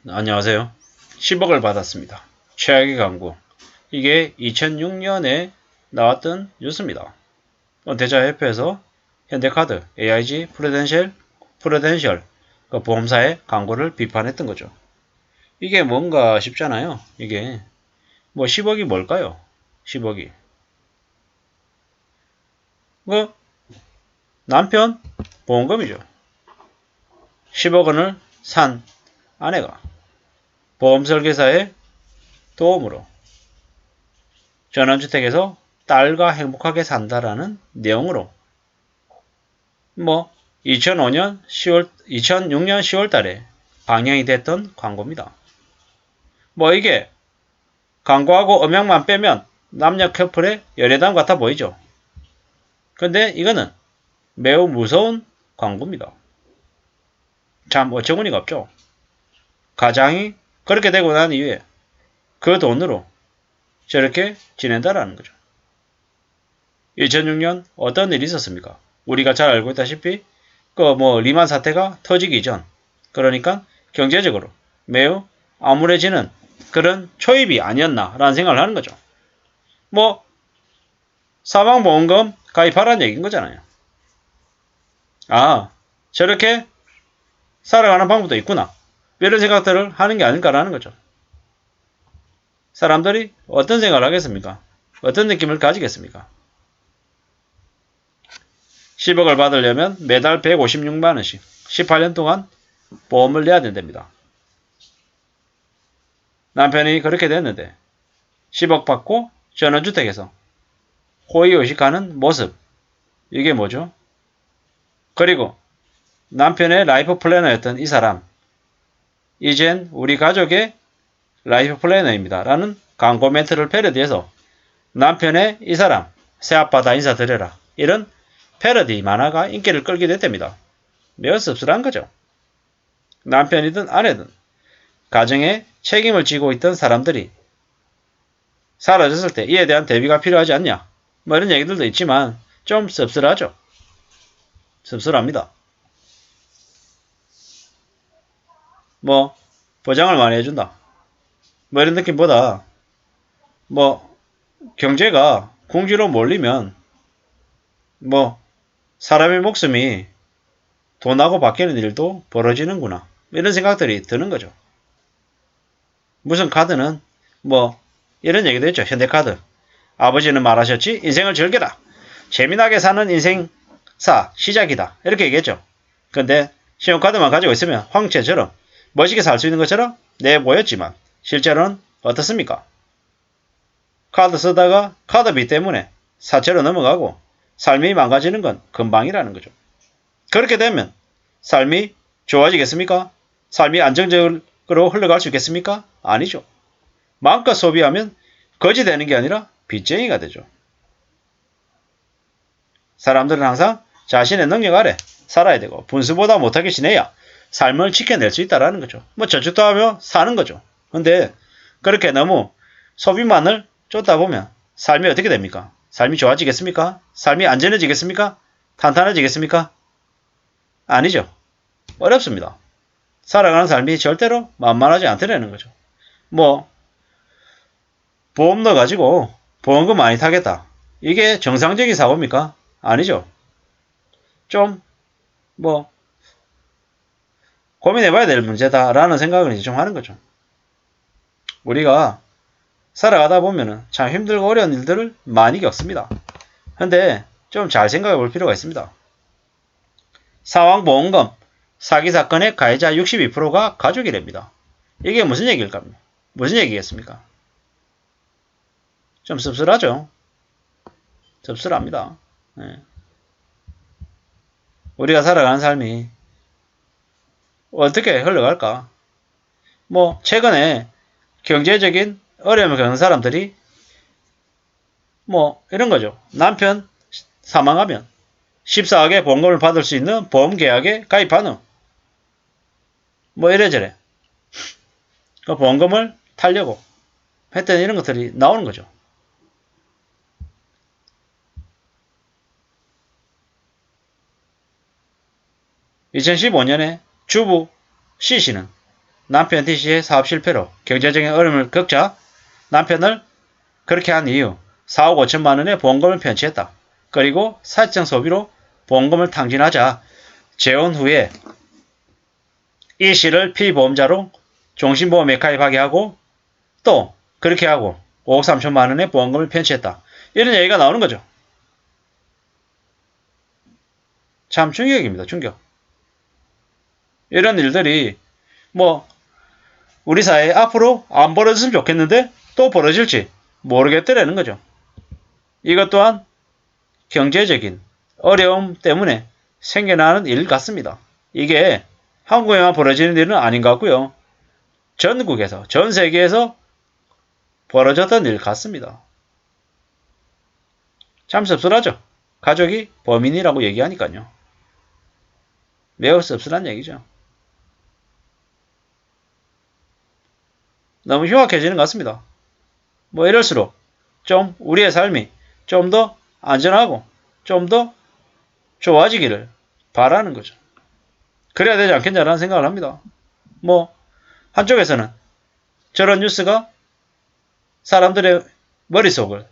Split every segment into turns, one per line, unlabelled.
안녕하세요. 10억을 받았습니다. 최악의 광고. 이게 2006년에 나왔던 뉴스입니다. 대자협회에서 현대카드, AIG, 프루덴셜 그 보험사의 광고를 비판했던 거죠. 이게 뭔가 싶잖아요. 이게 뭐 10억이 뭘까요? 10억이. 그 남편 보험금이죠. 10억 원을 산 아내가 보험 설계사의 도움으로 전원주택에서 딸과 행복하게 산다라는 내용으로 2006년 10월 달에 방영이 됐던 광고입니다. 이게 광고하고 음향만 빼면 남녀 커플의 연애담 같아 보이죠. 근데 이거는 매우 무서운 광고입니다. 참 어처구니가 없죠. 가장이 그렇게 되고 난 이후에 그 돈으로 저렇게 지낸다라는 거죠. 2006년 어떤 일이 있었습니까? 우리가 잘 알고 있다시피 리만 사태가 터지기 전, 그러니까 경제적으로 매우 암울해지는 그런 초입이 아니었나라는 생각을 하는 거죠. 사망보험금 가입하라는 얘기인 거잖아요. 아, 저렇게 살아가는 방법도 있구나. 이런 생각들을 하는 게 아닐까라는 거죠. 사람들이 어떤 생각을 하겠습니까? 어떤 느낌을 가지겠습니까? 10억을 받으려면 매달 156만원씩 18년 동안 보험을 내야 된답니다. 남편이 그렇게 됐는데 10억 받고 전원주택에서 호의호식하는 모습, 이게 뭐죠? 그리고 남편의 라이프 플래너였던 이 사람, 이젠 우리 가족의 라이프 플래너입니다 라는 광고 멘트를 패러디해서 남편의 이 사람 새아빠다 인사드려라, 이런 패러디 만화가 인기를 끌게 됐답니다. 매우 씁쓸한 거죠. 남편이든 아내든 가정에 책임을 지고 있던 사람들이 사라졌을 때 이에 대한 대비가 필요하지 않냐, 이런 얘기들도 있지만 좀 씁쓸하죠. 씁쓸합니다. 보장을 많이 해준다, 이런 느낌보다 경제가 궁지로 몰리면 사람의 목숨이 돈하고 바뀌는 일도 벌어지는구나, 이런 생각들이 드는 거죠. 무슨 카드는 이런 얘기도 했죠. 현대카드. 아버지는 말하셨지, 인생을 즐겨라, 재미나게 사는 인생사 시작이다, 이렇게 얘기했죠. 근데 신용카드만 가지고 있으면 황체처럼 멋있게 살 수 있는 것처럼 내보였지만 실제로는 어떻습니까? 카드 쓰다가 카드비 때문에 사채로 넘어가고 삶이 망가지는 건 금방이라는 거죠. 그렇게 되면 삶이 좋아지겠습니까? 삶이 안정적으로 흘러갈 수 있겠습니까? 아니죠. 마음껏 소비하면 거지 되는 게 아니라 빚쟁이가 되죠. 사람들은 항상 자신의 능력 아래 살아야 되고 분수보다 못하게 지내야 삶을 지켜낼 수 있다는 거죠. 저축도 하며 사는 거죠. 근데 그렇게 너무 소비만을 쫓다 보면 삶이 어떻게 됩니까? 삶이 좋아지겠습니까? 삶이 안전해지겠습니까? 탄탄해지겠습니까? 아니죠. 어렵습니다. 살아가는 삶이 절대로 만만하지 않더라는 거죠. 보험 넣어가지고 보험금 많이 타겠다, 이게 정상적인 사고입니까? 아니죠. 좀 고민해봐야 될 문제다라는 생각을 좀 하는 거죠. 우리가 살아가다 보면은 참 힘들고 어려운 일들을 많이 겪습니다. 근데 좀 잘 생각해 볼 필요가 있습니다. 사망보험금 사기 사건의 가해자 62%가 가족이랍니다. 이게 무슨 얘기일까? 무슨 얘기겠습니까? 좀 씁쓸하죠. 씁쓸합니다. 네. 우리가 살아가는 삶이 어떻게 흘러갈까? 최근에 경제적인 어려움을 겪는 사람들이 이런 거죠. 남편 사망하면 14억의 보험금을 받을 수 있는 보험계약에 가입한 후 이래저래 그 보험금을 타려고 했던 이런 것들이 나오는 거죠. (2015년에) 주부 C씨는 남편 D씨의 사업 실패로 경제적인 어려움을 겪자 남편을 그렇게 한 이유 4억 5천만 원의 보험금을 편취했다. 그리고 사치적 소비로 보험금을 탕진하자 재혼 후에 E씨를 피보험자로 종신보험에 가입하게 하고 또 그렇게 하고 5억 3천만 원의 보험금을 편취했다. 이런 얘기가 나오는 거죠. 참 충격입니다. 충격. 이런 일들이 뭐 우리 사회에 앞으로 안 벌어졌으면 좋겠는데 또 벌어질지 모르겠더라는 거죠. 이것 또한 경제적인 어려움 때문에 생겨나는 일 같습니다. 이게 한국에만 벌어지는 일은 아닌 것 같고요. 전국에서, 전 세계에서 벌어졌던 일 같습니다. 참 씁쓸하죠. 가족이 범인이라고 얘기하니까요. 매우 씁쓸한 얘기죠. 너무 흉악해지는 것 같습니다. 뭐 이럴수록 좀 우리의 삶이 좀 더 안전하고 좀 더 좋아지기를 바라는 거죠. 그래야 되지 않겠냐라는 생각을 합니다. 뭐 한쪽에서는 저런 뉴스가 사람들의 머릿속을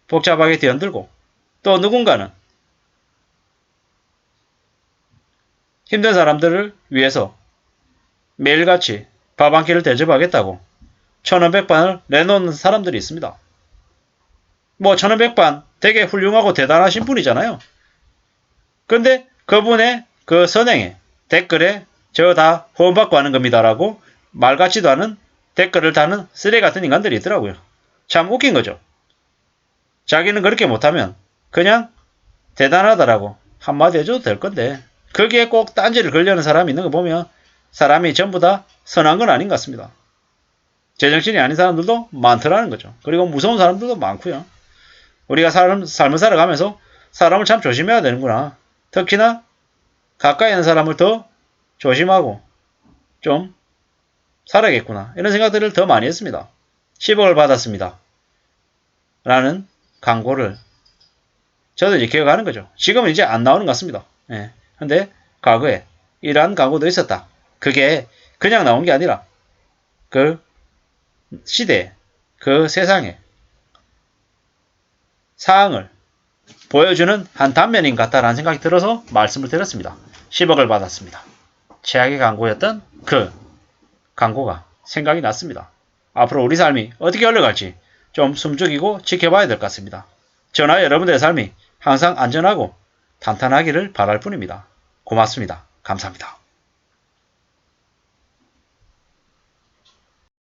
복잡하게 뒤흔들고 또 누군가는 힘든 사람들을 위해서 매일같이 밥 한 끼를 대접하겠다고 1500반을 내놓는 사람들이 있습니다. 뭐 1500반 되게 훌륭하고 대단하신 분이잖아요. 근데 그분의 그 선행에 댓글에 저 다 후원받고 하는 겁니다라고 말 같지도 않은 댓글을 다는 쓰레기 같은 인간들이 있더라고요. 참 웃긴 거죠. 자기는 그렇게 못하면 그냥 대단하다라고 한마디 해줘도 될 건데 거기에 꼭 딴지를 걸려는 사람이 있는 거 보면 사람이 전부 다 선한 건 아닌 것 같습니다. 제정신이 아닌 사람들도 많더라는 거죠. 그리고 무서운 사람들도 많고요. 우리가 삶을 살아가면서 사람을 참 조심해야 되는구나. 특히나 가까이 있는 사람을 더 조심하고 좀 살아야겠구나. 이런 생각들을 더 많이 했습니다. 10억을 받았습니다. 라는 광고를 저도 이제 기억하는 거죠. 지금은 이제 안 나오는 것 같습니다. 예. 근데 과거에 이러한 광고도 있었다. 그게 그냥 나온 게 아니라 그 시대에 그 세상에 사항을 보여주는 한 단면인 것 같다라는 생각이 들어서 말씀을 드렸습니다. 10억을 받았습니다. 최악의 광고였던 그 광고가 생각이 났습니다. 앞으로 우리 삶이 어떻게 흘러갈지 좀 숨죽이고 지켜봐야 될 것 같습니다. 저나 여러분들의 삶이 항상 안전하고 탄탄하기를 바랄 뿐입니다. 고맙습니다. 감사합니다.